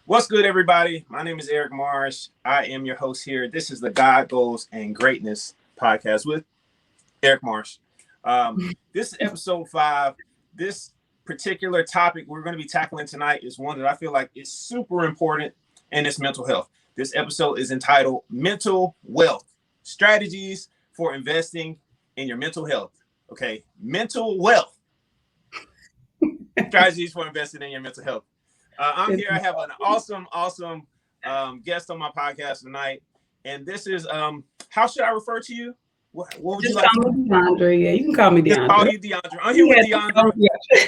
What's good, everybody? My name is Eric Marsh. I am your host here. This is the God, Goals, and Greatness podcast with Eric Marsh. This is episode 5. This particular topic we're going to be tackling tonight is one that I feel like is super important, and it's mental health. This episode is entitled Mental Wealth, Strategies for Investing in Your Mental Health. Okay, mental wealth, strategies for investing in your mental health. I'm here. I have an awesome guest on my podcast tonight. And this is, how should I refer to you? What would Just you like? call me Deondra. Yeah, you can call me Deondra. Just call you Deondra. I'm here with Deondra.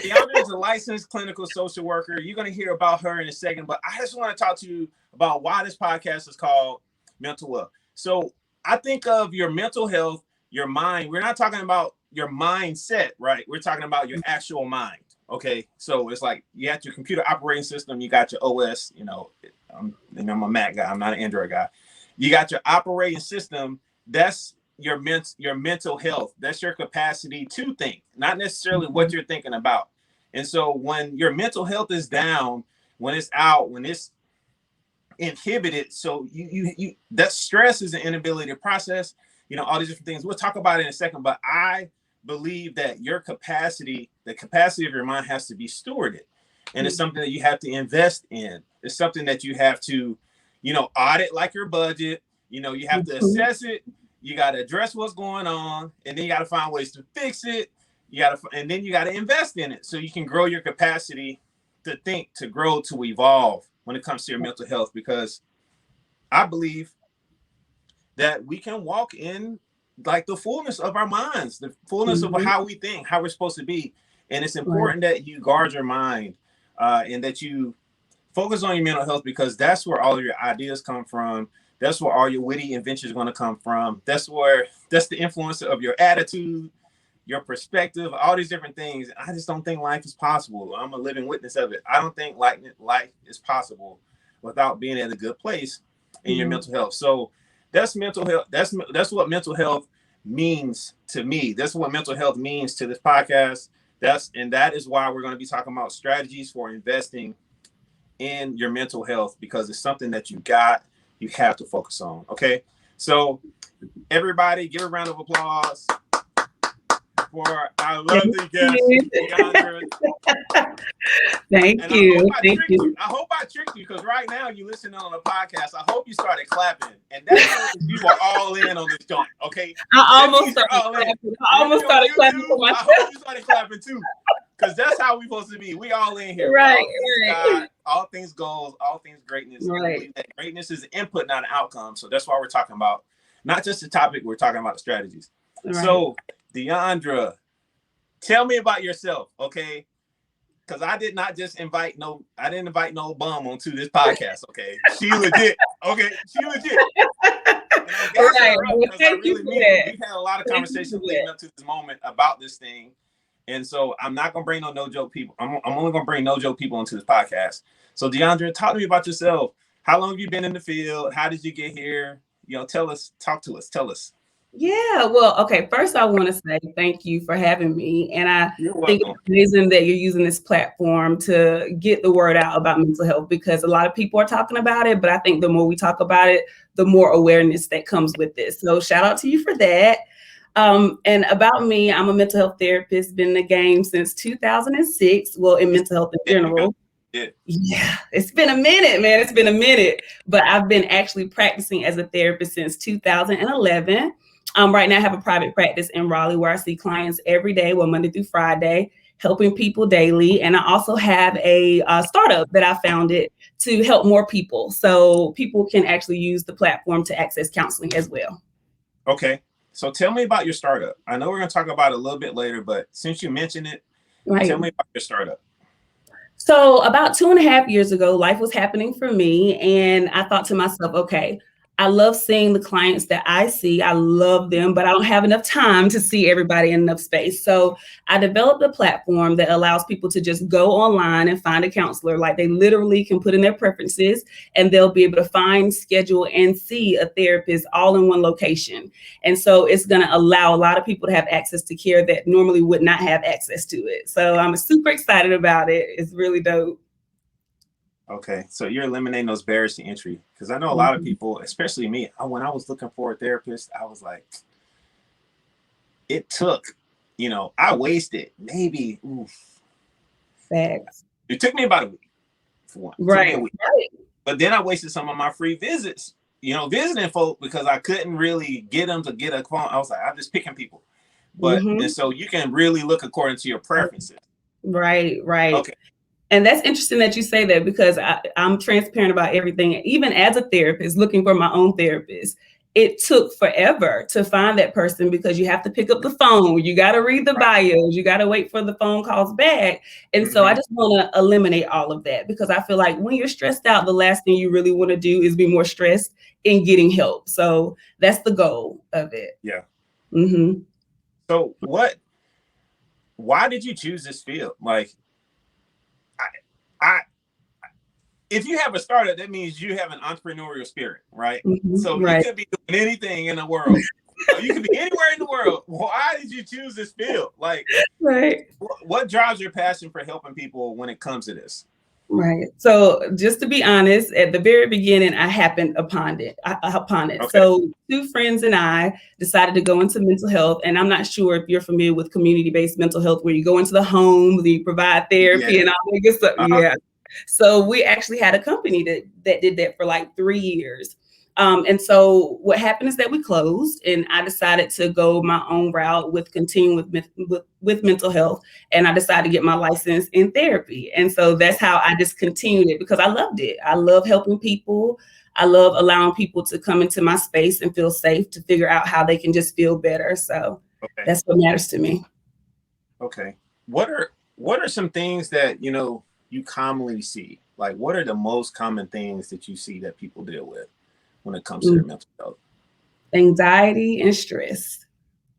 Deondra is a licensed clinical social worker. You're going to hear about her in a second, but I just want to talk to you about why this podcast is called Mental Wealth. So I think of your mental health, your mind. We're not talking about your mindset, right? We're talking about your actual mind. Okay, so it's like you got your computer operating system, you got your OS. I'm a Mac guy. I'm not an Android guy. You got your operating system. That's your mental health. That's your capacity to think, not necessarily what you're thinking about. And so when your mental health is down, when it's out, when it's inhibited, so you that stress is an inability to process. All these different things. We'll talk about it in a second, but I believe that your capacity, the capacity of your mind, has to be stewarded, and it's something that you have to invest in. It's something that you have to, audit like your budget. You have to assess it. You got to address what's going on, and then you got to find ways to fix it. And then you got to invest in it so you can grow your capacity to think, to grow, to evolve when it comes to your mental health. Because I believe that we can walk in like the fullness of our minds, the fullness of how we think, how we're supposed to be. And it's important that you guard your mind and that you focus on your mental health, because that's where all of your ideas come from. That's where all your witty inventions are going to come from. That's the influence of your attitude, your perspective, all these different things. I just don't think life is possible. I'm a living witness of it. I don't think life is possible without being at a good place in your mental health. So that's mental health. That's what mental health means to me. That's what mental health means to this podcast. That is why we're going to be talking about strategies for investing in your mental health, because it's something that you have to focus on. Okay. So everybody give a round of applause for our lovely guest, Deondra. Thank you. I hope I tricked you, because right now you listen on the podcast. I hope you started clapping, and that means you are all in on this joint. Okay. I almost started clapping for myself. I hope you started clapping too, because that's how we're supposed to be. We all in here. Right. God, all things goals, all things greatness. Right. That greatness is an input, not an outcome. So that's why we're talking about not just the topic, we're talking about the strategies. Right. So Deondra, tell me about yourself, okay? Because I didn't invite no bum onto this podcast, okay? She legit, okay? She legit. Right. We've had a lot of conversations leading up to this moment about this thing. And so I'm not going to bring no joke people. I'm only going to bring no joke people into this podcast. So Deondra, talk to me about yourself. How long have you been in the field? How did you get here? Tell us. Yeah, well, okay. First, I want to say thank you for having me. And I think it's amazing that you're using this platform to get the word out about mental health, because a lot of people are talking about it. But I think the more we talk about it, the more awareness that comes with this. So shout out to you for that. And about me, I'm a mental health therapist, been in the game since 2006. Well, in mental health in general. Yeah, it's been a minute, man. It's been a minute. But I've been actually practicing as a therapist since 2011. Right now, I have a private practice in Raleigh where I see clients every day, Monday through Friday, helping people daily. And I also have a startup that I founded to help more people, so people can actually use the platform to access counseling as well. Okay. So tell me about your startup. I know we're going to talk about it a little bit later, but since you mentioned it, tell me about your startup. So about 2.5 years ago, life was happening for me. And I thought to myself, okay, I love seeing the clients that I see. I love them, but I don't have enough time to see everybody in enough space. So I developed a platform that allows people to just go online and find a counselor. Like, they literally can put in their preferences and they'll be able to find, schedule, and see a therapist all in one location. And so it's going to allow a lot of people to have access to care that normally would not have access to it. So I'm super excited about it. It's really dope. Okay, so you're eliminating those barriers to entry, because I know a lot of people, especially me, when I was looking for a therapist, I was like, it took, I wasted maybe, Facts. it took me about a week for one. It took me a week. Right. But then I wasted some of my free visits, visiting folk, because I couldn't really get them to get a phone. I was like, I'm just picking people. But and so you can really look according to your preferences. Right. Okay. And that's interesting that you say that, because I'm transparent about everything. Even as a therapist, looking for my own therapist, it took forever to find that person, because you have to pick up the phone. You got to read the bios. You got to wait for the phone calls back. And so I just want to eliminate all of that, because I feel like when you're stressed out, the last thing you really want to do is be more stressed in getting help. So that's the goal of it. Yeah. So why did you choose this field? Like, if you have a startup, that means you have an entrepreneurial spirit, right? So you could be doing anything in the world. You could be anywhere in the world. Why did you choose this field? Like, what drives your passion for helping people when it comes to this? Right. So just to be honest, at the very beginning, I happened upon it. Okay. So 2 friends and I decided to go into mental health. And I'm not sure if you're familiar with community-based mental health, where you go into the homes, you provide therapy and all that good stuff. Yeah. So we actually had a company that did that for like 3 years. And so what happened is that we closed, and I decided to go my own route with continuing with mental health. And I decided to get my license in therapy. And so that's how I just continued it, because I loved it. I love helping people. I love allowing people to come into my space and feel safe to figure out how they can just feel better. So that's what matters to me. Okay. What are some things that, you commonly see? Like, what are the most common things that you see that people deal with when it comes to their mental health? Anxiety and stress.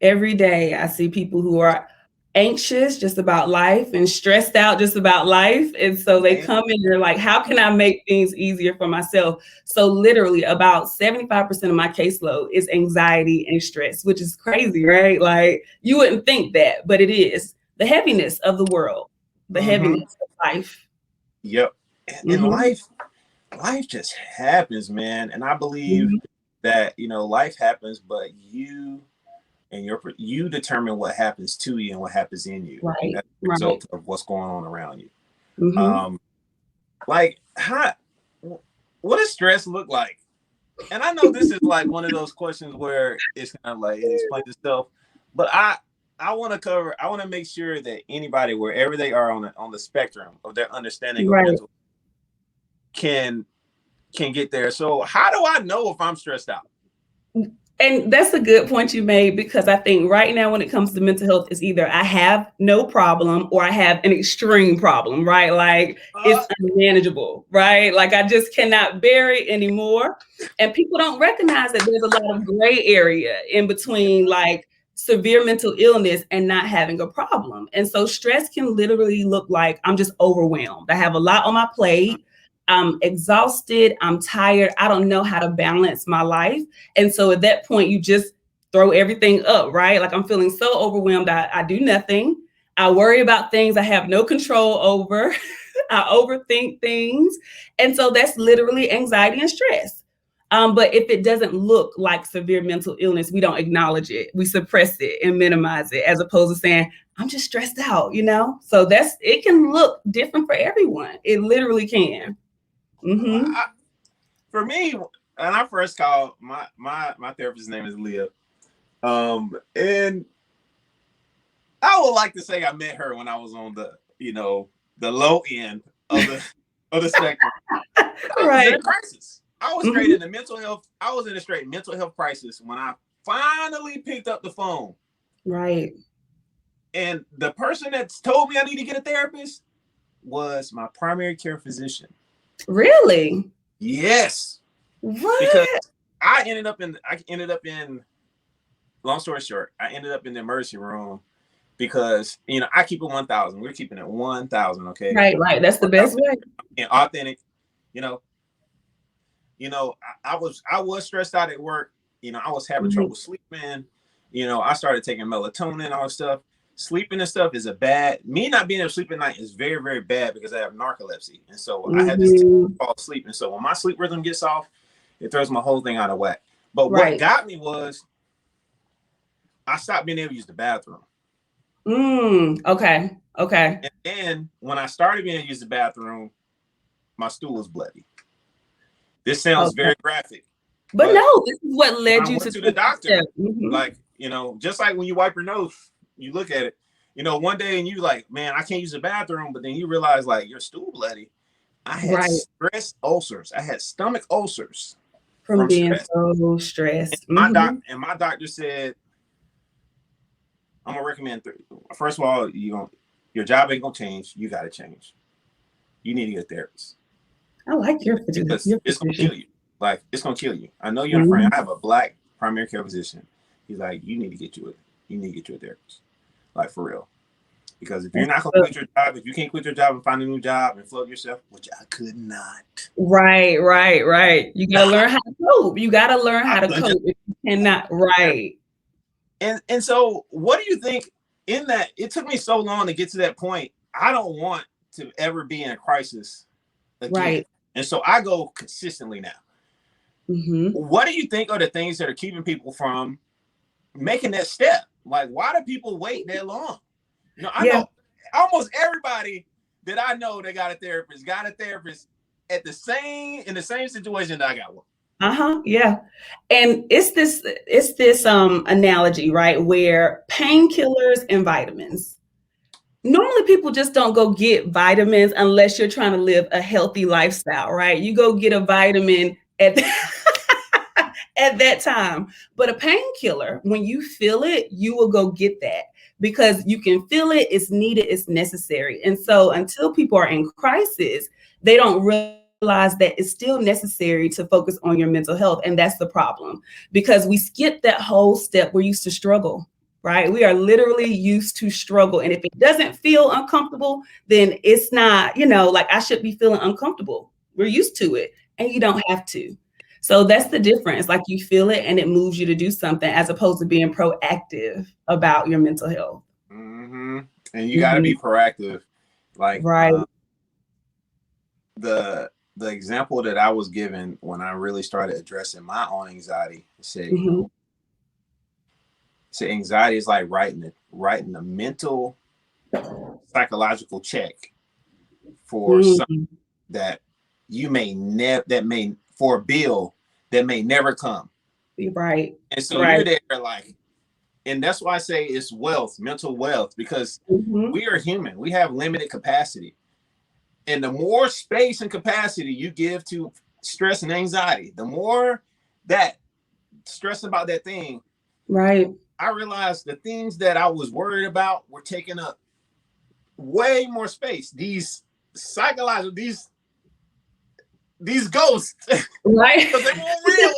Every day I see people who are anxious just about life and stressed out just about life. And so they come in, they're like, how can I make things easier for myself? So literally about 75% of my caseload is anxiety and stress, which is crazy, right? Like, you wouldn't think that, but it is the heaviness of the world, the heaviness of life. Yep. And life just happens, man. And I believe that, life happens, but you determine what happens to you and what happens in you. Right. As a result of what's going on around you. Like, what does stress look like? And I know this is like one of those questions where it's kind of like, it explains itself, but I want to make sure that anybody, wherever they are on the spectrum of their understanding of mental, can get there. So how do I know if I'm stressed out? And that's a good point you made, because I think right now when it comes to mental health, it's either I have no problem or I have an extreme problem, right? Like, it's unmanageable, right? Like, I just cannot bear it anymore. And people don't recognize that there's a lot of gray area in between, like, severe mental illness and not having a problem. And so stress can literally look like I'm just overwhelmed. I have a lot on my plate. I'm exhausted. I'm tired. I don't know how to balance my life. And so at that point, you just throw everything up, right? Like, I'm feeling so overwhelmed. I do nothing. I worry about things I have no control over. I overthink things. And so that's literally anxiety and stress. But if it doesn't look like severe mental illness, we don't acknowledge it. We suppress it and minimize it, as opposed to saying, I'm just stressed out, So it can look different for everyone. It literally can. For me, when I first called, my therapist's name is Leah, and I would like to say I met her when I was on the the low end of the spectrum. I was in a crisis. I was straight in the mental health. I was in a straight mental health crisis when I finally picked up the phone. Right. And the person that told me I need to get a therapist was my primary care physician. Really? Yes. What? Because I ended up in, long story short, I ended up in the emergency room because, I keep it 1,000. We're keeping it 1,000. Okay. Right. That's the best way. And authentic, I was stressed out at work. I was having trouble sleeping. I started taking melatonin and all that stuff. sleeping and stuff is me not being able to sleep at night is very, very bad because I have narcolepsy. And so Mm-hmm. I had this to fall asleep. And so when my sleep rhythm gets off, it throws my whole thing out of whack. But what got me was I stopped being able to use the bathroom. Okay. And then when I started being able to use the bathroom, my stool was bloody. This sounds very graphic. But no, this is what led you to the doctor. Like, just like when you wipe your nose, you look at it, one day and you like, man, I can't use the bathroom. But then you realize like your stool bloody. I had stress ulcers. I had stomach ulcers from being so stressed. And my doctor said, I'm gonna recommend 3. First of all, your job ain't gonna change. You gotta change. You need to get a therapist. I like your position. It's gonna kill you. Like, it's gonna kill you. I know you're a friend. I have a Black primary care physician. He's like, you need to get you a therapist. Like, for real. Because if you're not gonna quit your job, if you can't quit your job and find a new job and float yourself, which I could not. Right. You gotta learn how to cope. You gotta learn how to cope if you cannot. Right. And so what do you think in that? It took me so long to get to that point. I don't want to ever be in a crisis again. Right. And so I go consistently now. What do you think are the things that are keeping people from making that step? Like, why do people wait that long? I know almost everybody that I know that got a therapist in the same situation that I got one. Yeah. And it's this analogy, right? Where painkillers and vitamins. Normally people just don't go get vitamins unless you're trying to live a healthy lifestyle, right? You go get a vitamin at that time. But a painkiller, when you feel it, you will go get that because you can feel it, it's needed, it's necessary. And so until people are in crisis, they don't realize that it's still necessary to focus on your mental health. And that's the problem because we skip that whole step. We're used to struggle, right? We are literally used to struggle. And if it doesn't feel uncomfortable, then it's not, like I should be feeling uncomfortable. We're used to it and you don't have to. So that's the difference. Like you feel it and it moves you to do something as opposed to being proactive about your mental health. And you got to be proactive. Like the example that I was given when I really started addressing my own anxiety, said anxiety is like writing a mental psychological check for something that you may for a bill that may never come. Right. And so you're there like, and that's why I say it's wealth, mental wealth, because we are human. We have limited capacity. And the more space and capacity you give to stress and anxiety, the more that stress about that thing. Right. I realized the things that I was worried about were taking up way more space. These psychological, these ghosts, right? Because they weren't real.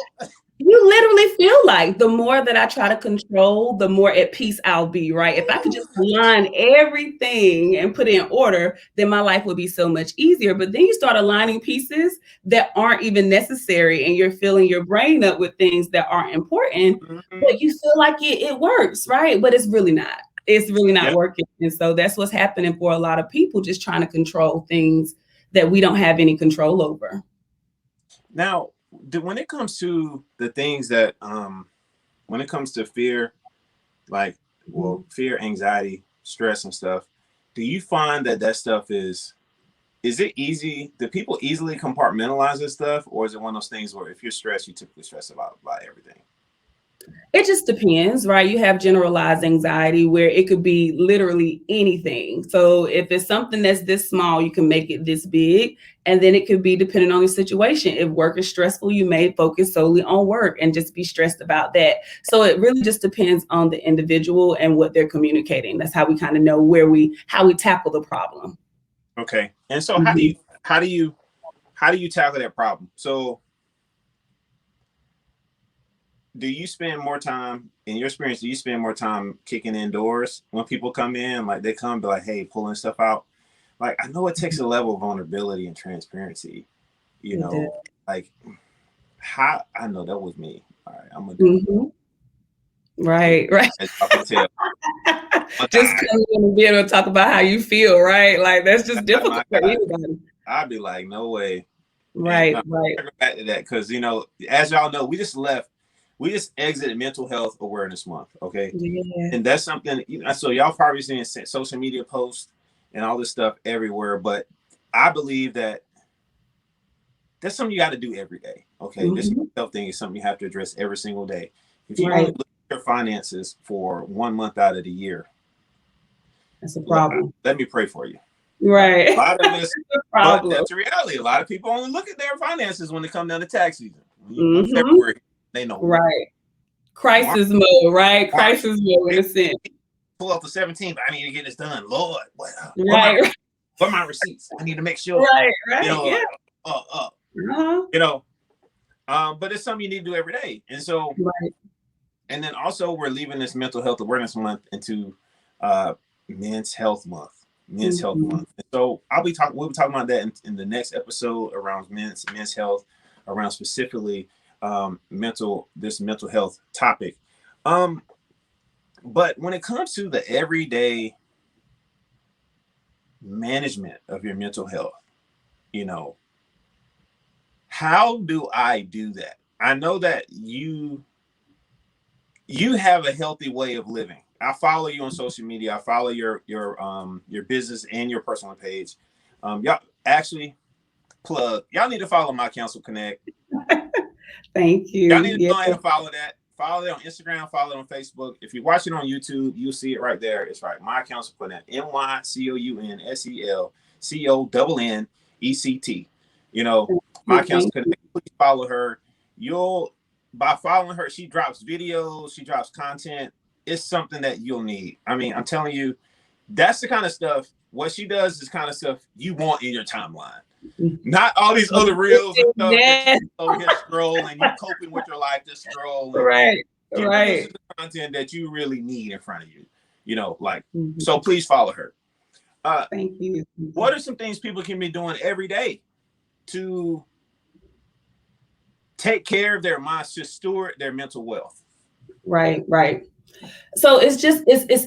You literally feel like the more that I try to control, the more at peace I'll be, right? If I could just align everything and put it in order, then my life would be so much easier. But then you start aligning pieces that aren't even necessary and you're filling your brain up with things that aren't important, but you feel like it works, right? But it's really not. It's really not working. And so that's what's happening for a lot of people, just trying to control things that we don't have any control over. Now, when it comes to the things that, when it comes to fear, like, fear, anxiety, stress and stuff, do you find that stuff is it easy? Do people easily compartmentalize this stuff? Or is it one of those things where if you're stressed, you typically stress about everything? It just depends, right? You have generalized anxiety where it could be literally anything. So if it's something that's this small, you can make it this big. And then it could be depending on the situation. If work is stressful, you may focus solely on work and just be stressed about that. So it really just depends on the individual and what they're communicating. That's how we kind of know how we tackle the problem. Okay. And so how do you tackle that problem? So do you spend more time, in your experience, kicking indoors when people come in? Like they come be like, hey, pulling stuff out. Like, I know it takes a level of vulnerability and transparency, like how, I know that was me. All right, I'm gonna do it. Right. As I can tell. just coming in and being able to talk about how you feel, right? Like that's just difficult for anybody. I'd be like, no way. Right, and, right. Back to that, because as y'all know, we just exited Mental Health Awareness Month, okay? Yeah. And that's something. So y'all probably seeing social media posts and all this stuff everywhere, but I believe that that's something you got to do every day, okay? This mental health thing is something you have to address every single day. If you only look at your finances for 1 month out of the year, that's a problem. Let me pray for you. Right. A lot of this, but that's the reality. A lot of people only look at their finances when they come down to tax season. February, they know. Right. Crisis mode, right? Crisis mode in a sense. Pull up the 17th. I need to get this done. Lord, what are my receipts? I need to make sure. Right. But it's something you need to do every day. And so, and then also we're leaving this Mental Health Awareness Month into Men's Health Month. Health Month. And so we'll be talking about that in the next episode around men's health, around specifically mental health topic. But when it comes to the everyday management of your mental health, how do I do that? I know that you have a healthy way of living. I follow you on social media. I follow your business and your personal page. Y'all actually plug. Y'all need to follow My Counsel Connect. Thank you. Y'all need to go ahead and follow that. Follow it on Instagram. Follow it on Facebook. If you watch it on YouTube, you'll see it right there. It's right. My Counsel Connect. MyCounselNnect. My Counsel Connect. Please follow her. By following her, she drops videos. She drops content. It's something that you'll need. I mean, I'm telling you, that's the kind of stuff. What she does is kind of stuff you want in your timeline. Not all these other reels and stuff that you scroll and you coping with your life, just scroll. Right. The content that you really need in front of you. So please follow her. Thank you. What are some things people can be doing every day to take care of their minds, to steward their mental wealth? Right. So it's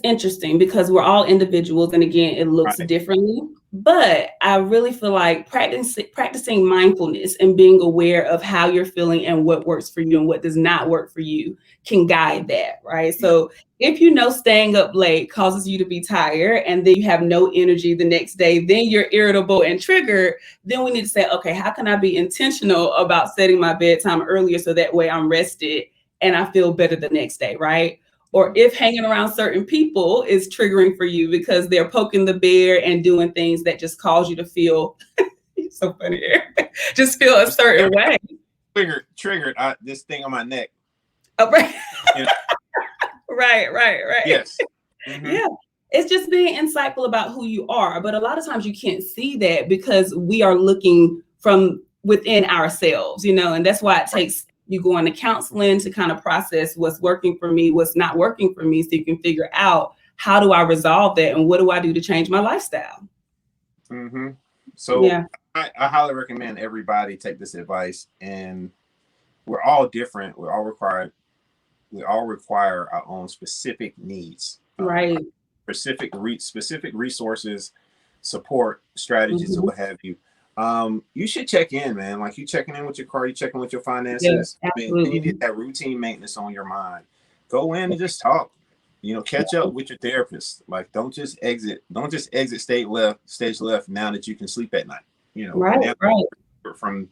interesting because we're all individuals, and again, it looks differently. But I really feel like practicing mindfulness and being aware of how you're feeling and what works for you and what does not work for you can guide that, right? So if staying up late causes you to be tired and then you have no energy the next day, then you're irritable and triggered, then we need to say, okay, how can I be intentional about setting my bedtime earlier so that way I'm rested and I feel better the next day, right? Or if hanging around certain people is triggering for you because they're poking the bear and doing things that just cause you to feel so funny. Just feel a certain way. Triggered. This thing on my neck. Oh, right. Right. Yes. Yeah. It's just being insightful about who you are. But a lot of times you can't see that because we are looking from within ourselves, and that's why it takes you going to counseling to kind of process what's working for me, what's not working for me, so you can figure out how do I resolve that and what do I do to change my lifestyle. So I highly recommend everybody take this advice, and we're all different. We all require our own specific needs, right? Specific resources, support strategies, or what have you. You should check in, man. Like you checking in with your car, you checking with your finances. Yeah, you need that routine maintenance on your mind. Go in and just talk. Catch up with your therapist. Like don't just exit stage left now that you can sleep at night. Right. From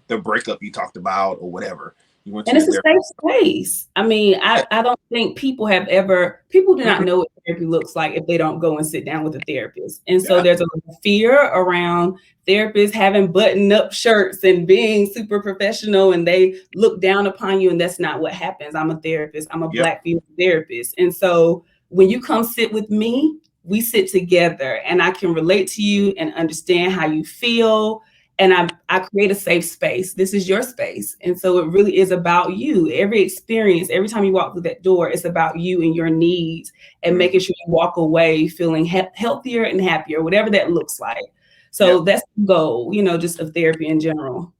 the breakup you talked about or whatever. And it's a safe space. I mean, I don't think people do not know what therapy looks like if they don't go and sit down with a therapist. And so there's a little fear around therapists having button-up shirts and being super professional, and they look down upon you, and that's not what happens. I'm a therapist. I'm a Black female therapist. And so when you come sit with me, we sit together and I can relate to you and understand how you feel. And I create a safe space. This is your space. And so it really is about you. Every experience, every time you walk through that door, it's about you and your needs and making sure you walk away feeling healthier and happier, whatever that looks like. So that's the goal, just of therapy in general.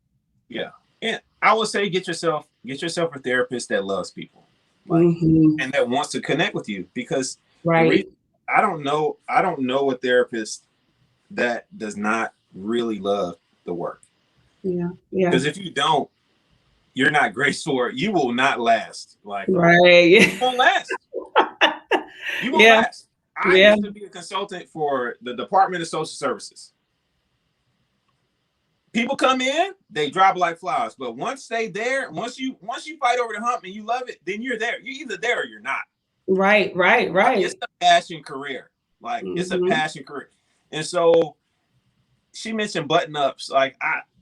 Yeah. And I would say get yourself a therapist that loves people and that wants to connect with you, because I don't know a therapist that does not really love the work. Yeah. Yeah. Because if you don't, you're not graceful, or you will not last. Like, right. You won't last. You won't last. I used to be a consultant for the Department of Social Services. People come in, they drop like flies. But once you fight over the hump and you love it, then you're there. You're either there or you're not. Right. It's a passion career. Like, it's a passion career. And so she mentioned button ups. Like,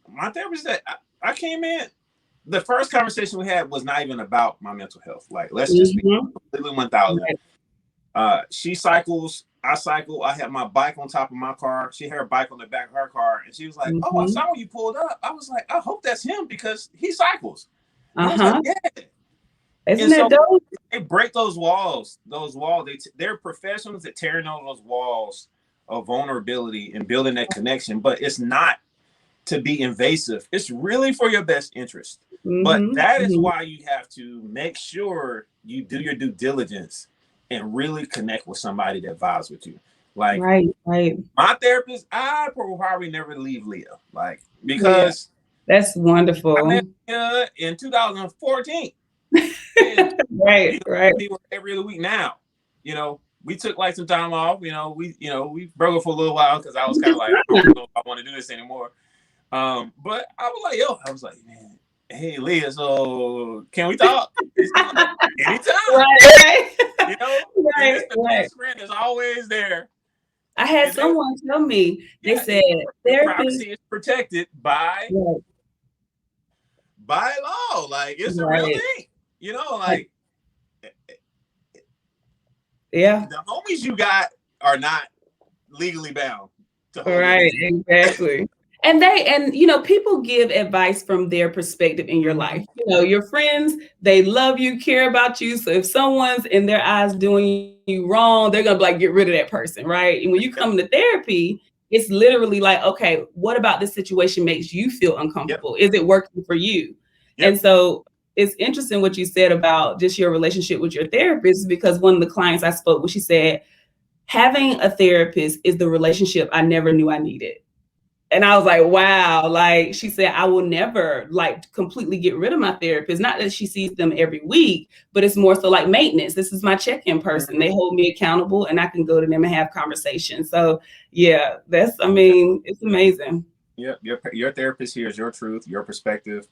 my therapist said, I came in. The first conversation we had was not even about my mental health. Like, let's just be completely 1,000. Right. She cycles. I cycle. I had my bike on top of my car. She had her bike on the back of her car. And she was like, oh, I saw when you pulled up. I was like, I hope that's him because he cycles. I was like, yeah. Isn't that dope? They break those walls. They're professionals at tearing down those walls of vulnerability and building that connection. But it's not to be invasive. It's really for your best interest. But that is why you have to make sure you do your due diligence and really connect with somebody that vibes with you. Like, right. My therapist, I will probably never leave Leah. Like, because that's wonderful. I met Leah in 2014. right. We were every other week now. We took like some time off. We broke up for a little while because I was kind of like, I don't know if I want to do this anymore. But I was like, man, hey Leah, so can we talk? Anytime. Right. The best friend is always there. I had someone tell me, they said privacy is protected by law. Like, it's a real thing. Like, the homies you got are not legally bound to hold you. Exactly. And people give advice from their perspective in your life. Your friends, they love you, care about you. So if someone's in their eyes doing you wrong, they're going to be like, get rid of that person, right? And when you come to therapy, it's literally like, okay, what about this situation makes you feel uncomfortable? Is it working for you? And so it's interesting what you said about just your relationship with your therapist, because one of the clients I spoke with, she said, having a therapist is the relationship I never knew I needed. And I was like, wow. Like, she said, I will never completely get rid of my therapist. Not that she sees them every week, but it's more so like maintenance. This is my check-in person. They hold me accountable and I can go to them and have conversations. So yeah, it's amazing. Yeah. Your therapist hears your truth, your perspective.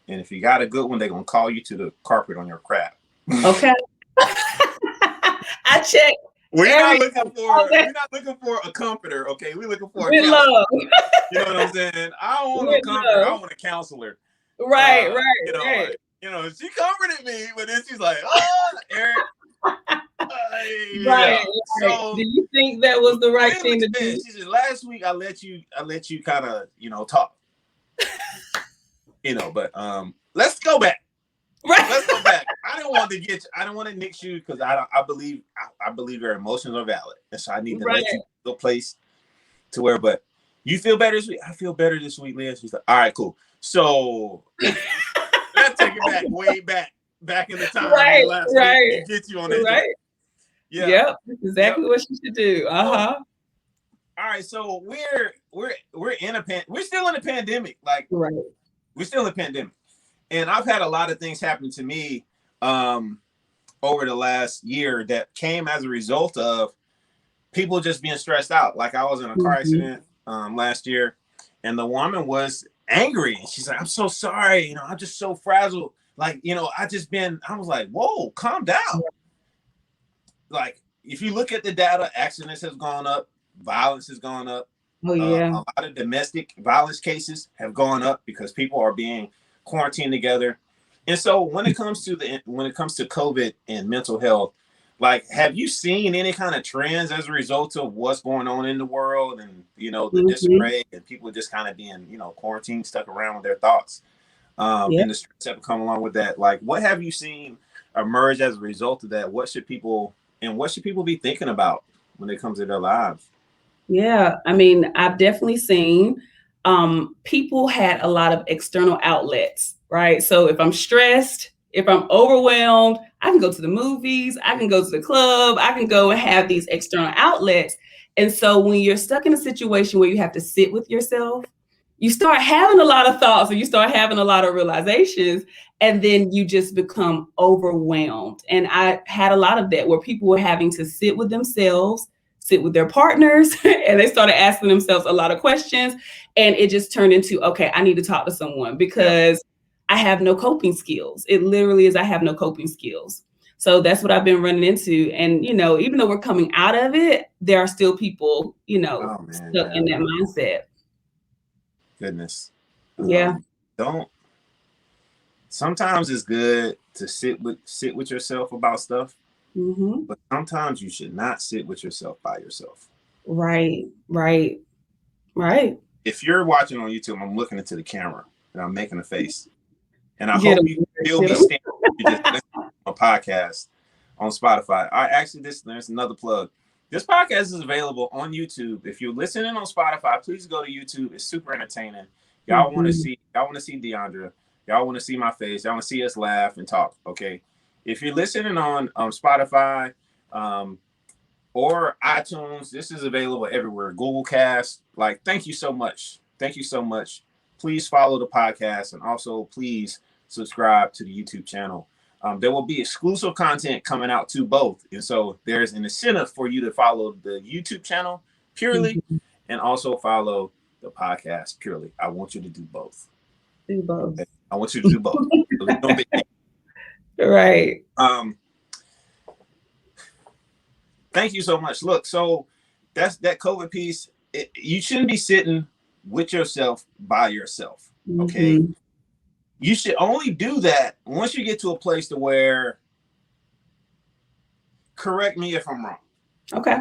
And if you got a good one, they're going to call you to the carpet on your crap. Okay. I check. We're not looking for a comforter, okay? We're looking for a counselor. Love. You know what I'm saying? I don't want a comforter. I want a counselor. Right. She comforted me, but then she's like, "Oh, Eric." Right. So, do you think that was the right thing to do? She said, "Last week I let you kind of talk." But let's go back. Right. Let's go back. I don't want to nix you because I believe your emotions are valid. And so I need to let you go place to where, but you feel better this week? I feel better this week, Leah. She's like, all right, cool. So let's take it back, way back in the time. Last week and get you on that. Right. Yeah. Yep. That's exactly what you should do. All right. So we're still in a pandemic. Like, we're still in a pandemic. And I've had a lot of things happen to me over the last year that came as a result of people just being stressed out. Like, I was in a car accident last year, and the woman was angry. And she's like, I'm so sorry. I'm just so frazzled. Like, I was like, whoa, calm down. Like, if you look at the data, accidents has gone up, violence has gone up. Oh, yeah. A lot of domestic violence cases have gone up because people are being quarantined together. And so when it comes to COVID and mental health, like, have you seen any kind of trends as a result of what's going on in the world and the disarray and people just kind of being quarantined, stuck around with their thoughts and the stress that come along with that? Like, what have you seen emerge as a result of that? What should people be thinking about when it comes to their lives? Yeah, I mean, I've definitely seen people had a lot of external outlets, right? So if I'm stressed, If I'm overwhelmed, I can go to the movies, I can go to the club, I can go and have these external outlets. And so when you're stuck in a situation where you have to sit with yourself, you start having a lot of thoughts and you start having a lot of realizations, and then you just become overwhelmed. And I had a lot of that where people were having to sit with themselves, sit with their partners, and they started asking themselves a lot of questions. And it just turned into, okay, I need to talk to someone because I have no coping skills. It literally is, I have no coping skills. So that's what I've been running into. And, you know, even though we're coming out of it, there are still people, you know, stuck in that mindset. Goodness. Yeah. Sometimes it's good to sit with yourself about stuff, but sometimes you should not sit with yourself by yourself. Right. If you're watching on YouTube, I'm looking into the camera and I'm making a face. And I hope you still be standing. You just listen to a podcast on Spotify. There's another plug. This podcast is available on YouTube. If you're listening on Spotify, please go to YouTube. It's super entertaining. Y'all want to see Deondra. Y'all want to see my face. Y'all want to see us laugh and talk. Okay. If you're listening on Spotify or iTunes, this is available everywhere. Google Cast. Thank you so much. Thank you so much. Please follow the podcast, and also please subscribe to the YouTube channel. There will be exclusive content coming out to both. And so there's an incentive for you to follow the YouTube channel purely and also follow the podcast purely. I want you to do both. Okay? I want you to do both. Right. Thank you so much. Look, so that's that COVID piece. You shouldn't be sitting with yourself by yourself. Okay. You should only do that once you get to a place to where, correct me if I'm wrong. Okay.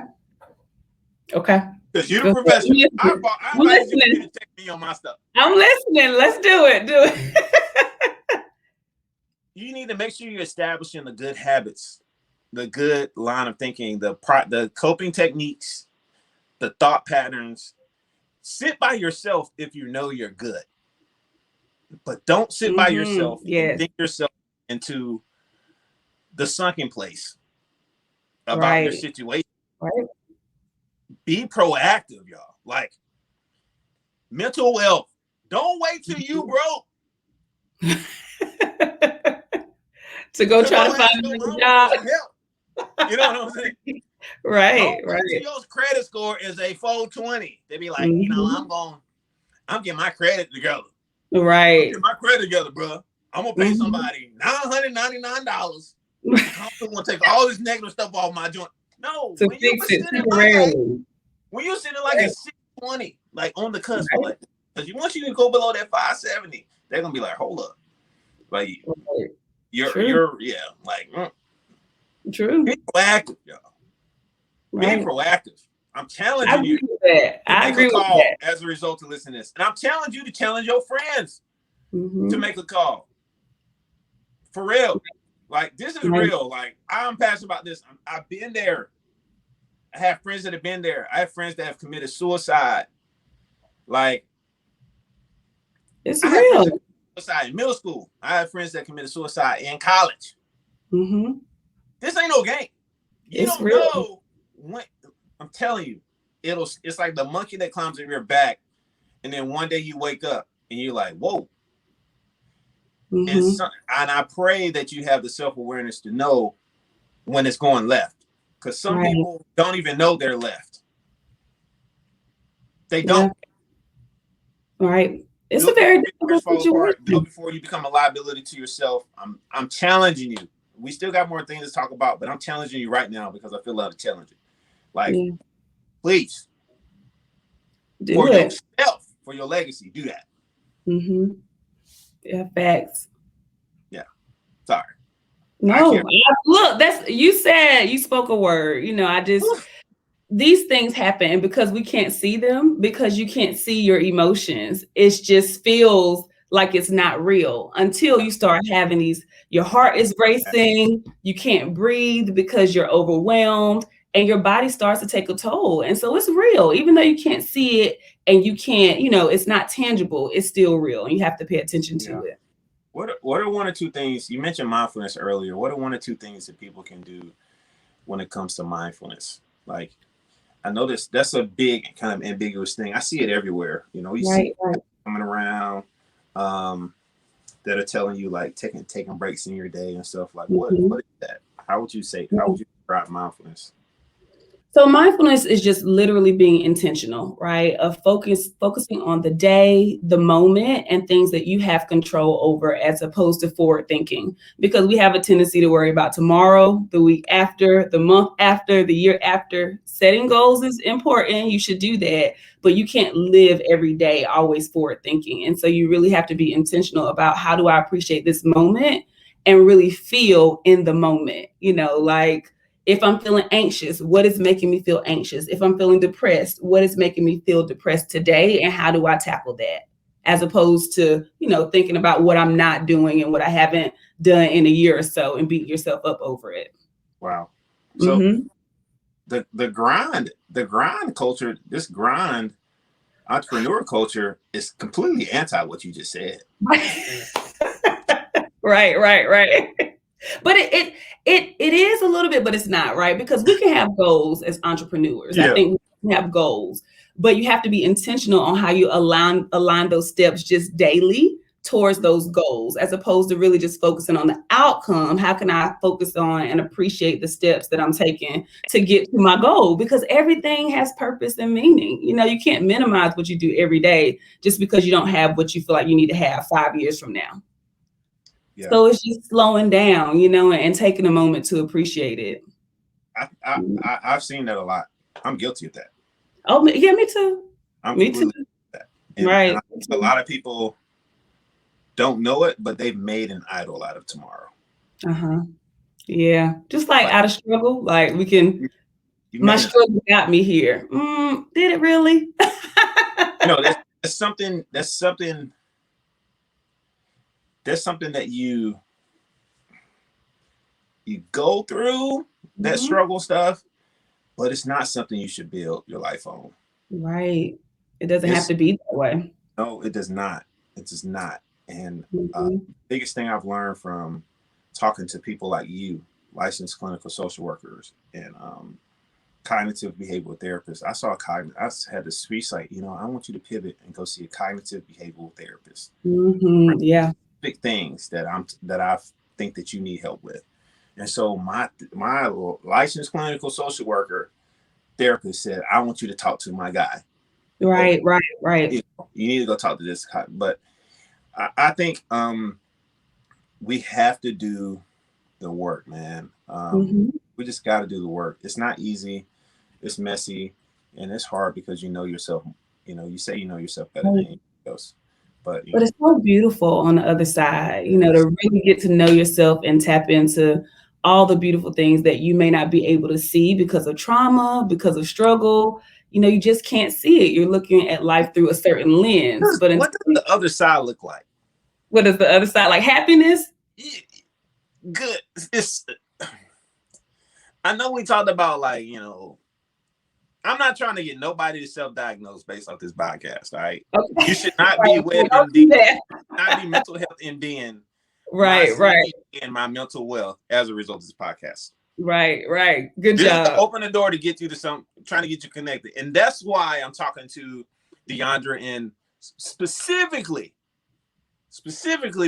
Because you're the professional. I'm listening. You to check me on my stuff. I'm listening. Let's do it. You need to make sure you're establishing the good habits, the good line of thinking, the coping techniques, the thought patterns. Sit by yourself if you know you're good. But don't sit by yourself and think yourself into the sunken place about your situation. Right. Be proactive, y'all. Mental wealth. Don't wait till you broke to go try to find a job. You know what I'm saying? Right. Your credit score is a 420. They be like, you know, I'm getting my credit together. Right. Get my credit together, bro. I'm gonna pay somebody $999. I'm gonna take all this negative stuff off my joint. No, to fix it temporarily. When you're sitting a 620, on the cusp, because once you can go below that 570, they're gonna be like, hold up, you're true. Be proactive, y'all. Right. Be proactive. I'm challenging you. I agree with that. As a result of listening to this. And I'm challenging you to challenge your friends to make a call. For real. This is real. I'm passionate about this. I've been there. I have friends that have been there. I have friends that have committed suicide. It's real. Suicide in middle school. I have friends that committed suicide in college. This ain't no game. You don't know when. I'm telling you, it's like the monkey that climbs on your back, and then one day you wake up and you're like, whoa. And I pray that you have the self-awareness to know when it's going left, because some people don't even know they're left. They don't. Right. It's a very difficult situation. Before you become a liability to yourself. I'm challenging you. We still got more things to talk about, but I'm challenging you right now because I feel like challenging. Please, do it yourself, for your legacy. Do that. Yeah, facts. Yeah, sorry. No, look, you spoke a word. These things happen, and because we can't see them, because you can't see your emotions, it just feels like it's not real until you start having these. Your heart is racing. You can't breathe because you're overwhelmed. And your body starts to take a toll. And so it's real, even though you can't see it and you can't, it's not tangible, it's still real. And you have to pay attention to it. What are one or two things you mentioned mindfulness earlier? What are one or two things that people can do when it comes to mindfulness? Like, I know that's a big kind of ambiguous thing. I see it everywhere. You know, you see coming around that are telling you like taking breaks in your day and stuff. Like, what is that? How would you describe mindfulness? So mindfulness is just literally being intentional, right? Of focusing on the day, the moment, and things that you have control over, as opposed to forward thinking. Because we have a tendency to worry about tomorrow, the week after, the month after, the year after. Setting goals is important. You should do that, but you can't live every day always forward thinking. And so you really have to be intentional about, how do I appreciate this moment and really feel in the moment, like, if I'm feeling anxious, what is making me feel anxious? If I'm feeling depressed, what is making me feel depressed today? And how do I tackle that? As opposed to, thinking about what I'm not doing and what I haven't done in a year or so and beat yourself up over it. Wow. So the grind culture, this grind entrepreneur culture is completely anti what you just said. Right. But it is a little bit, but it's not, right? Because we can have goals as entrepreneurs. I think we can have goals, but you have to be intentional on how you align those steps just daily towards those goals, as opposed to really just focusing on the outcome. How can I focus on and appreciate the steps that I'm taking to get to my goal? Because everything has purpose and meaning. You can't minimize what you do every day just because you don't have what you feel like you need to have 5 years from now. Yeah. So it's just slowing down, and taking a moment to appreciate it. I've seen that a lot. I'm guilty of that. Oh, yeah, me too. Me too. That. And a lot of people don't know it, but they've made an idol out of tomorrow. Yeah, just like out of struggle, like we can. My struggle got me here. Did it really? That's something that you go through, that struggle stuff, but it's not something you should build your life on. Right. It doesn't have to be that way. No, it does not. It does not. And the biggest thing I've learned from talking to people like you, licensed clinical social workers and cognitive behavioral therapists, I had this speech like, I want you to pivot and go see a cognitive behavioral therapist. Yeah. Big things that I think that you need help with. And so my licensed clinical social worker therapist said, I want you to talk to my guy. Right. You need to go talk to this guy. But I think we have to do the work, man. We just got to do the work. It's not easy. It's messy and it's hard because you know yourself. You say you know yourself better than anyone else. But it's so beautiful on the other side, to really get to know yourself and tap into all the beautiful things that you may not be able to see because of trauma, because of struggle. You just can't see it. You're looking at life through a certain lens. But what does the other side look like? What does the other side like? Happiness? Good. I know we talked about like, I'm not trying to get nobody to self-diagnose based off this podcast, all right? Okay. You should not be WebMD, not be mental health MD and and my mental wealth as a result of this podcast. Right. Good job. Open the door to get you to trying to get you connected. And that's why I'm talking to Deondra and specifically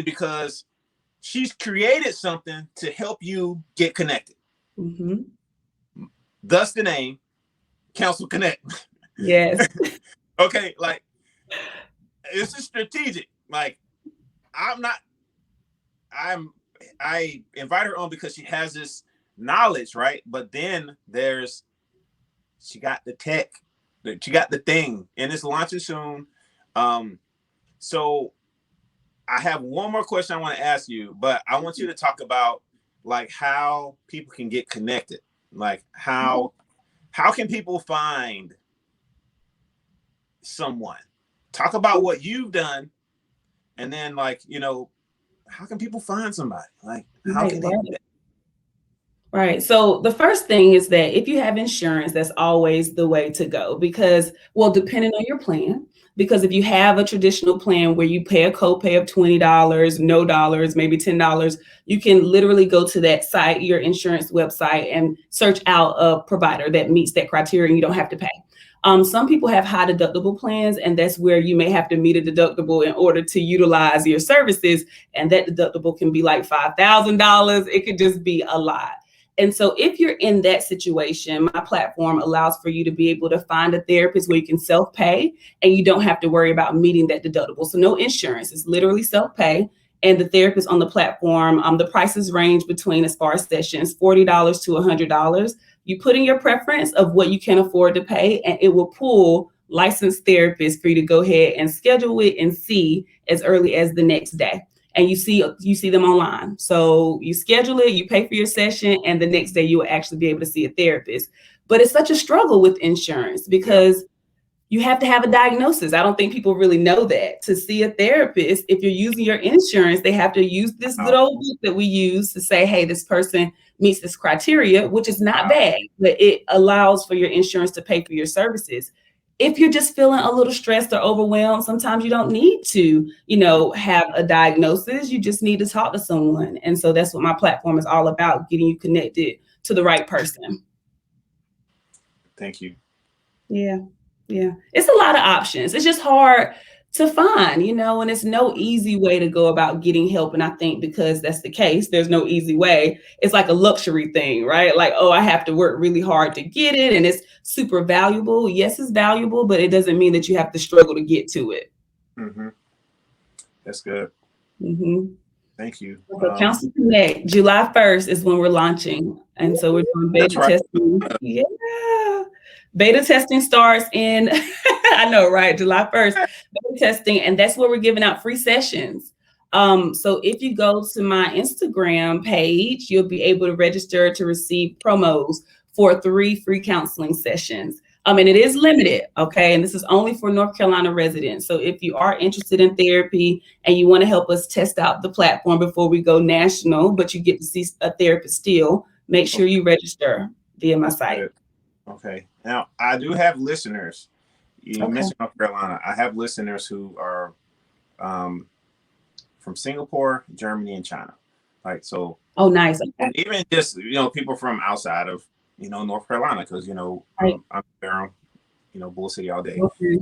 because she's created something to help you get connected. Thus the name Counsel Connect. Yes. Okay, like this is strategic. Like I invite her on because she has this knowledge, right? But then she got the tech, she got the thing, and it's launching soon. So I have one more question I want to ask you, but I want you to talk about like how people can get connected. Like how can people find someone? Talk about what you've done, and then like, how can people find somebody? Like how can they do that? Right. So the first thing is that if you have insurance, that's always the way to go because, well, depending on your plan, because if you have a traditional plan where you pay a copay of $20, no dollars, maybe $10, you can literally go to that site, your insurance website, and search out a provider that meets that criteria and you don't have to pay. Some people have high deductible plans, and that's where you may have to meet a deductible in order to utilize your services. And that deductible can be like $5,000. It could just be a lot. And so if you're in that situation, my platform allows for you to be able to find a therapist where you can self-pay and you don't have to worry about meeting that deductible. So no insurance, it's literally self-pay. And the therapist on the platform, the prices range between, as far as sessions, $40 to $100. You put in your preference of what you can afford to pay, and it will pull licensed therapists for you to go ahead and schedule it and see as early as the next day. And you see them online. So you schedule it, you pay for your session, and the next day you will actually be able to see a therapist. But it's such a struggle with insurance because you have to have a diagnosis. I don't think people really know that. To see a therapist, if you're using your insurance, they have to use this good old book that we use to say, hey, this person meets this criteria, which is not bad, but it allows for your insurance to pay for your services. If you're just feeling a little stressed or overwhelmed, sometimes you don't need to, have a diagnosis. You just need to talk to someone. And so that's what my platform is all about, getting you connected to the right person. Thank you. Yeah. It's a lot of options. It's just hard to find, and it's no easy way to go about getting help. And I think because that's the case, there's no easy way. It's like a luxury thing, right? Like, oh, I have to work really hard to get it. And it's super valuable. Yes, it's valuable, but it doesn't mean that you have to struggle to get to it. Mm-hmm. That's good. Mm-hmm. Thank you. So Counsel Connect, July 1st is when we're launching. And so we're doing beta testing. Yeah. Beta testing starts in, I know, right? July 1st, beta testing. And that's where we're giving out free sessions. So if you go to my Instagram page, you'll be able to register to receive promos for 3 free counseling sessions. And it is limited, okay? And this is only for North Carolina residents. So if you are interested in therapy and you want to help us test out the platform before we go national, but you get to see a therapist still, make sure you register via my site. Okay. Now, I do have listeners. You mentioned North Carolina. I have listeners who are from Singapore, Germany, and China. So. Oh, nice. Okay. And even just, people from outside of, North Carolina, because, right. I'm there, Bull City all day. Okay.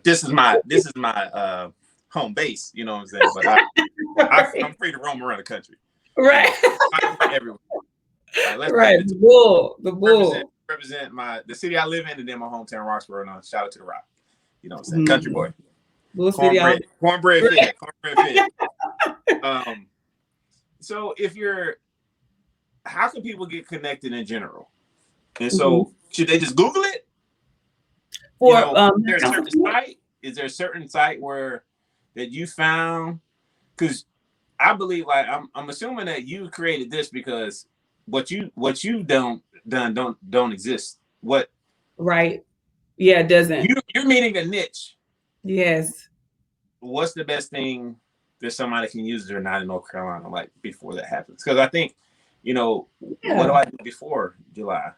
This is my home base, you know what I'm saying? But I'm free to roam around the country. Right. I'm everywhere. Right. The bull. Represent the city I live in, and then my hometown, Roxborough. And shout out to the Rock. You know what I'm saying? Country boy. Bull City. Cornbread fed. So how can people get connected in general? And so should they just Google it? Or is there a certain site that you found? Because I believe, I'm assuming that you created this because what you don't exist. What? Right. Yeah, it doesn't. You're meeting a niche. Yes. What's the best thing that somebody can use or not in North Carolina, before that happens? Because I think, what do I do before July?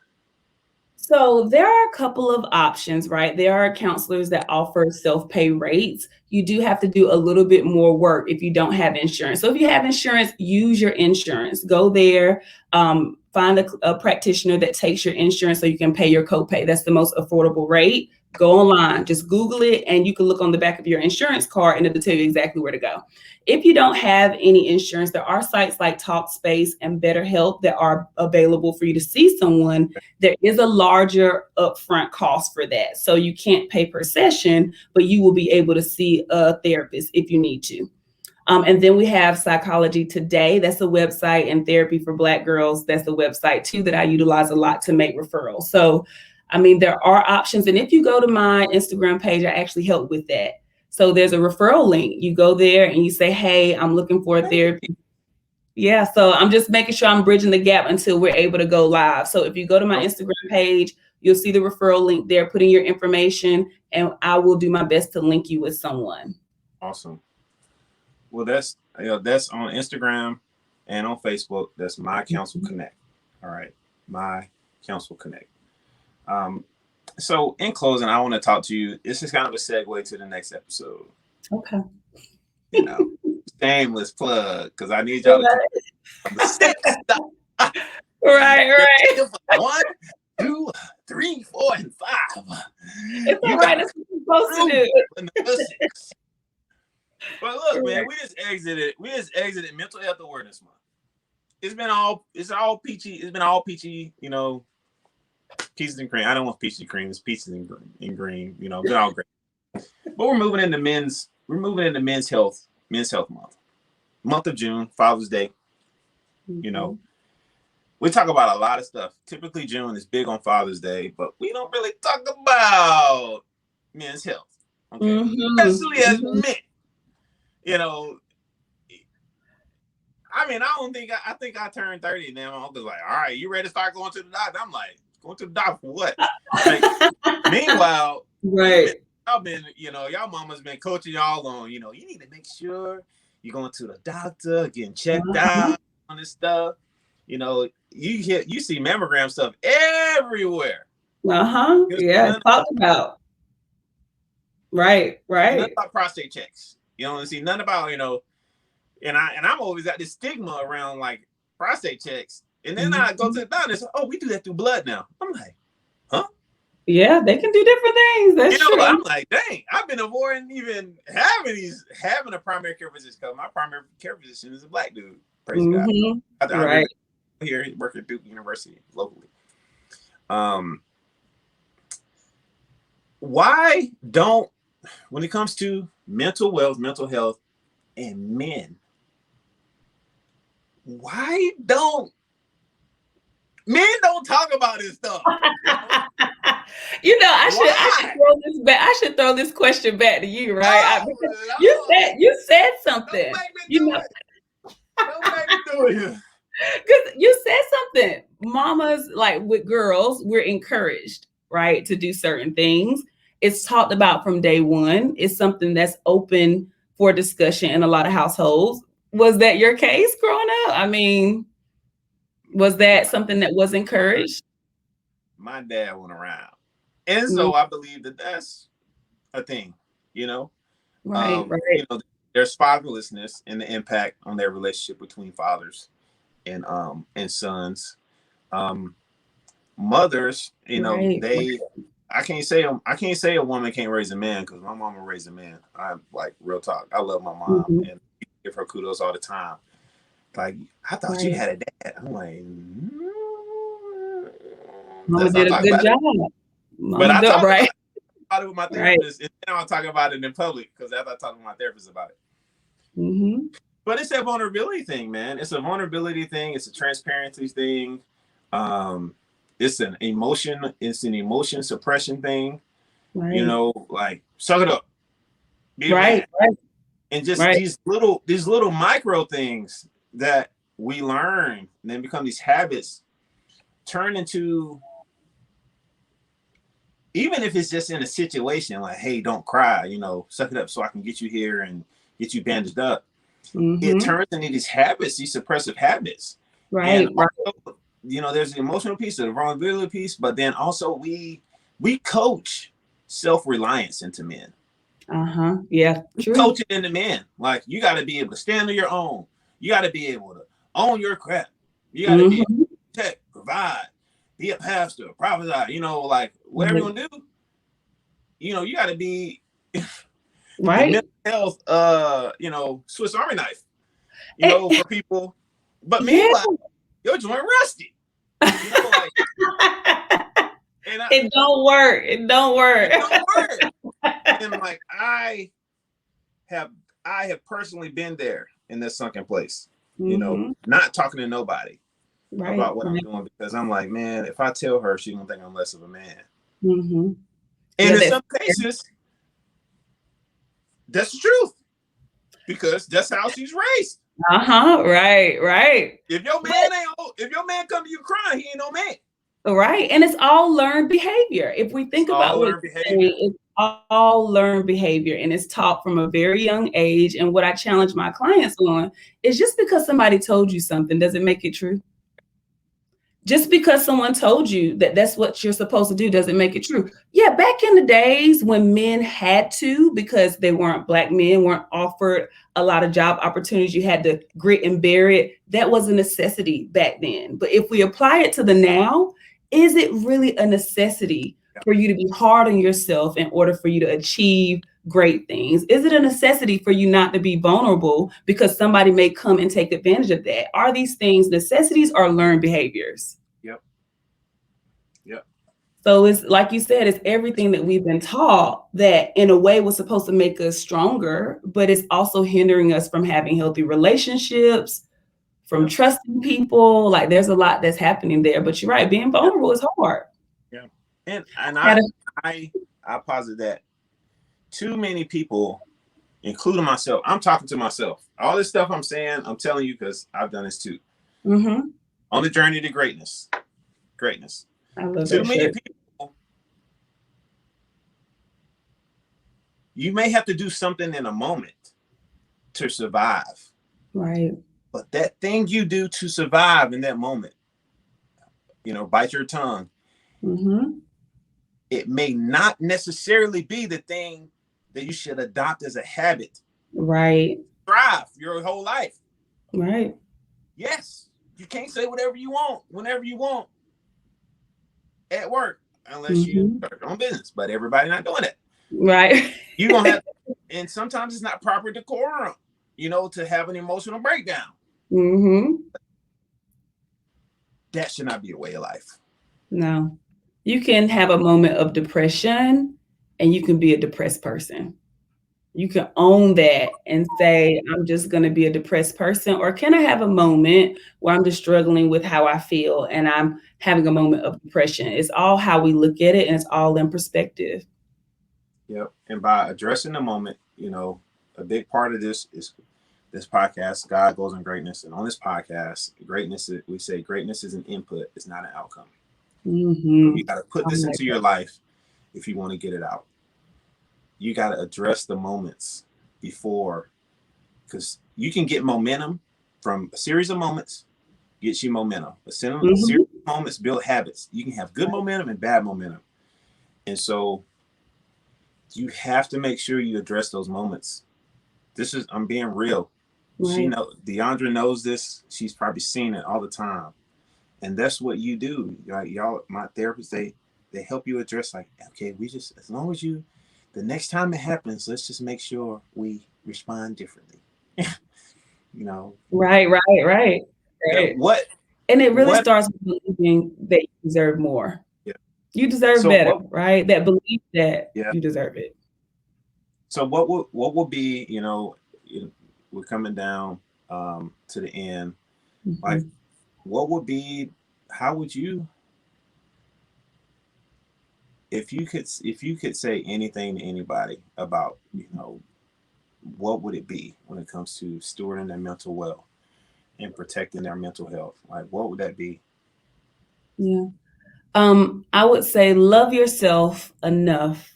So there are a couple of options, right? There are counselors that offer self-pay rates. You do have to do a little bit more work if you don't have insurance. So if you have insurance, use your insurance. Go there, find a practitioner that takes your insurance so you can pay your copay. That's the most affordable rate. Go online, just Google it, and you can look on the back of your insurance card and it'll tell you exactly where to go. If you don't have any insurance, there are sites like Talkspace and BetterHelp that are available for you to see someone. There is a larger upfront cost for that. So you can't pay per session, but you will be able to see a therapist if you need to. And then we have Psychology Today. That's a website, and Therapy for Black Girls. That's a website too that I utilize a lot to make referrals. So there are options. And if you go to my Instagram page, I actually help with that. So there's a referral link. You go there and you say, hey, I'm looking for a therapy. Yeah. So I'm just making sure I'm bridging the gap until we're able to go live. So if you go to my Instagram page, you'll see the referral link there. Put in your information and I will do my best to link you with someone. Awesome. Well, that's on Instagram and on Facebook. That's My Counsel Connect. All right. My Counsel Connect. So in closing, I want to talk to you. This is kind of a segue to the next episode. Okay. You know, shameless plug, because I need y'all to come on the 6th. Right. 1, 2, 3, 4, and 5. It's all right. That's what you're supposed to do. 6. But look, man, we just exited Mental Health Awareness Month. It's all peachy. It's been all peachy, you know, peaches and cream. I don't want peaches and cream. It's peaches and green. You know, been all great. But we're moving into men's health month of June, Father's Day. You know, we talk about a lot of stuff. Typically, June is big on Father's Day, but we don't really talk about men's health. Okay, especially as men. You know, I mean, I think I turned 30 now. My uncle's like, all right, you ready to start going to the doctor? I'm like, going to the doctor for what? Like, meanwhile, right. Y'all been, you know, y'all mama's been coaching y'all on, you know, you need to make sure you're going to the doctor, getting checked out on this stuff. You know, you see mammogram stuff everywhere. Yeah, talked about. Right. None about prostate checks. You don't see none about, you know, and I'm always got this stigma around like prostate checks. And then I go to the doctor and say, oh, we do that through blood now. I'm like, huh? Yeah, they can do different things. That's true. I'm like, dang, I've been avoiding even having a primary care physician because my primary care physician is a Black dude. Praise God. I'm here working at Duke University locally. Why don't, when it comes to mental wealth, mental health, and men, why don't men talk about this stuff? You know, I should throw this question back to you, right? You said something. Don't make me do it. Because you said something. Mamas, like with girls, we're encouraged, right, to do certain things. It's talked about from day one. It's something that's open for discussion in a lot of households. Was that your case growing up? I mean, was that something that was encouraged? My dad went around. And so I believe that that's a thing, you know? Right. You know, there's fatherlessness and the impact on their relationship between fathers and sons. Mothers, you know, I can't say a woman can't raise a man because my mama raised a man. I'm like, real talk. I love my mom and give her kudos all the time. Like, I thought you had a dad. I'm like, Mama did a good job. But I talk about it with my therapist, and then I'll talk about it in public because after I talk to my therapist about it. But it's a vulnerability thing, man. It's a vulnerability thing. It's a transparency thing. It's an emotion suppression thing. You know, like suck it up. And just these little micro things that we learn and then become these habits turn into, even if it's just in a situation like, hey, don't cry, you know, suck it up so I can get you here and get you bandaged up. It turns into these habits, these suppressive habits. And also, you know, there's the emotional piece, the vulnerability piece, but then also we coach self-reliance into men. Yeah. We coach it into men. Like, you got to be able to stand on your own. You got to be able to own your crap. You got to be able to protect, provide, be a pastor, prophesy, you know, like whatever you want to do. You know, you got to be mental health, you know, Swiss Army knife, you know, for people. But meanwhile, your joint rusty. You know, like, it don't work. It don't work. And like, I have personally been there in this sunken place, you know, not talking to nobody about what I'm doing because I'm like, man, if I tell her, she's gonna think I'm less of a man. And in some cases, that's the truth because that's how she's raised. Right. If your man come to you crying, he ain't no man. Right. And it's all learned behavior. If we think about what it's all learned behavior, and it's taught from a very young age. And what I challenge my clients on is, just because somebody told you something doesn't make it true. Just because someone told you that that's what you're supposed to do doesn't make it true. Yeah, back in the days when men had to, because they weren't Black men, weren't offered a lot of job opportunities, you had to grit and bear it. That was a necessity back then. But if we apply it to the now, is it really a necessity for you to be hard on yourself in order for you to achieve great things? Is it a necessity for you not to be vulnerable because somebody may come and take advantage of that? Are these things necessities or learned behaviors? Yep. Yep. So it's like you said, it's everything that we've been taught that in a way was supposed to make us stronger, but it's also hindering us from having healthy relationships, from trusting people. Like there's a lot that's happening there, but you're right, being vulnerable is hard. Yeah. And I posit that too many people, including myself, I'm talking to myself. All this stuff I'm saying, I'm telling you because I've done this too. Mm-hmm. On the journey to greatness. I love too that many shit. people, you may have to do something in a moment to survive. Right. But that thing you do to survive in that moment, bite your tongue. Mm-hmm. It may not necessarily be the thing that you should adopt as a habit. Right. Thrive your whole life. Right. Yes. You can't say whatever you want, whenever you want at work, unless you start your own business. But everybody not doing it. Right. You're going to have, and sometimes it's not proper decorum, to have an emotional breakdown. Mm-hmm. That should not be a way of life. No. You can have a moment of depression and you can be a depressed person. You can own that and say, I'm just going to be a depressed person. Or can I have a moment where I'm just struggling with how I feel and I'm having a moment of depression? It's all how we look at it and it's all in perspective. Yep. And by addressing the moment, a big part of this is this podcast, God Goes in Greatness. And on this podcast, we say greatness is an input, it's not an outcome. Mm-hmm. You got to put this into your life if you want to get it out. You got to address the moments before, because you can get momentum from a series of moments, gets you momentum. A series of moments build habits. You can have good momentum and bad momentum. And so you have to make sure you address those moments. I'm being real. Right. Deondra knows this. She's probably seen it all the time. And that's what you do. Y'all, my therapists, they help you address okay, as long as the next time it happens, let's just make sure we respond differently. Right. And it really starts with believing that you deserve more. Yeah. You deserve better, right? That belief that you deserve it. So what will be, we're coming down to the end. Mm-hmm. Like, what would be, how would you, if you could say anything to anybody about, what would it be when it comes to stewarding their mental wealth and protecting their mental health? Like, what would that be? Yeah. I would say love yourself enough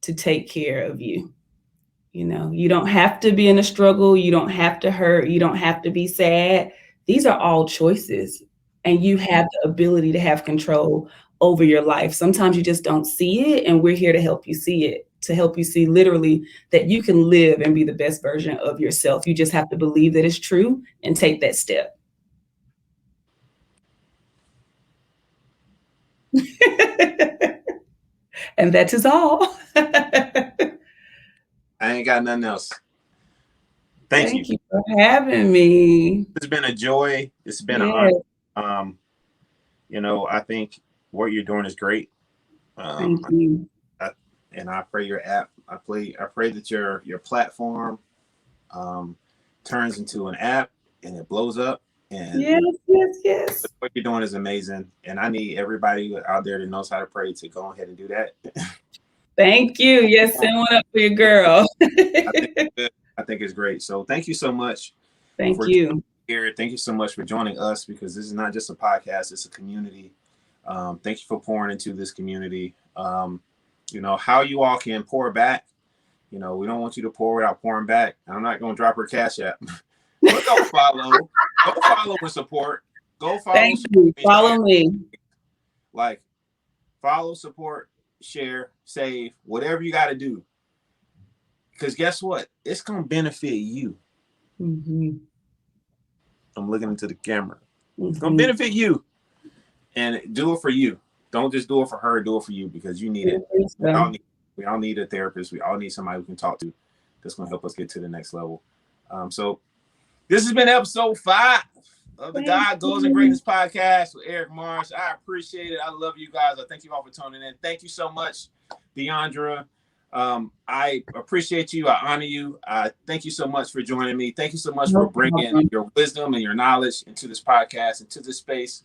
to take care of you. You don't have to be in a struggle. You don't have to hurt. You don't have to be sad. These are all choices. And you have the ability to have control over your life. Sometimes you just don't see it. And we're here to help you see it, to help you see literally that you can live and be the best version of yourself. You just have to believe that it's true and take that step. And that is all. I ain't got nothing else. Thank you for having me. It's been a joy. It's been an honor. I think what you're doing is great. Thank you. I pray your app. I pray that your platform turns into an app and it blows up. And yes. What you're doing is amazing. And I need everybody out there that knows how to pray to go ahead and do that. Thank you. Yes, send one up for your girl. I think it's great. So thank you so much. Thank you. Here. Thank you so much for joining us, because this is not just a podcast, it's a community. Thank you for pouring into this community. How you all can pour back. We don't want you to pour without pouring back. I'm not going to drop her Cash App. But go follow and support. Go follow. Thank you. Follow me. Like, follow, support, share, save, whatever you got to do. Because guess what? It's going to benefit you. Mm-hmm. I'm looking into the camera. It's going to benefit you. And do it for you. Don't just do it for her. Do it for you because you need it. We all need a therapist. We all need somebody we can talk to that's going to help us get to the next level. So this has been episode 5 of the God Goals and Greatness podcast with Eric Marsh. I appreciate it. I love you guys. I thank you all for tuning in. Thank you so much, Deondra. I appreciate you. I honor you. Thank you so much for joining me. Thank you so much for bringing your wisdom and your knowledge into this podcast, into this space.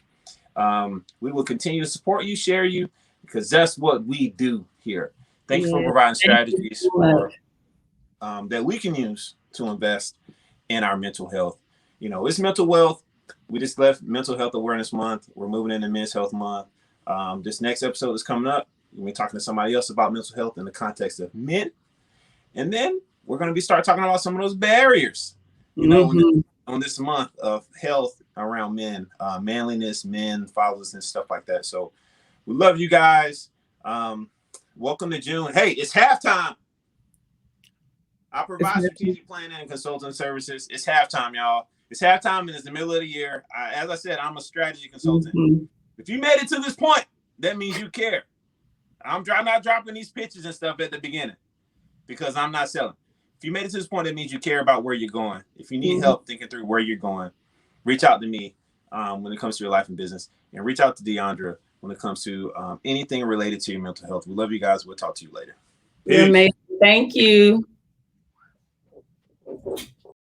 We will continue to support you, share you, because that's what we do here. Thank you for providing strategies for that we can use to invest in our mental health. You know, it's mental wealth. We just left Mental Health Awareness Month. We're moving into Men's Health Month. This next episode is coming up. We'll be talking to somebody else about mental health in the context of men. And then we're going to start talking about some of those barriers, you know, on this month of health around men, manliness, men, fathers, and stuff like that. So we love you guys. Welcome to June. Hey, it's halftime. I provide strategic planning and consulting services. It's halftime, y'all. It's halftime and it's the middle of the year. As I said, I'm a strategy consultant. If you made it to this point, that means you care. I'm not dropping these pitches and stuff at the beginning because I'm not selling. If you made it to this point, that means you care about where you're going. If you need help thinking through where you're going, reach out to me when it comes to your life and business, and reach out to Deondra when it comes to anything related to your mental health. We love you guys. We'll talk to you later. You're amazing. Thank you.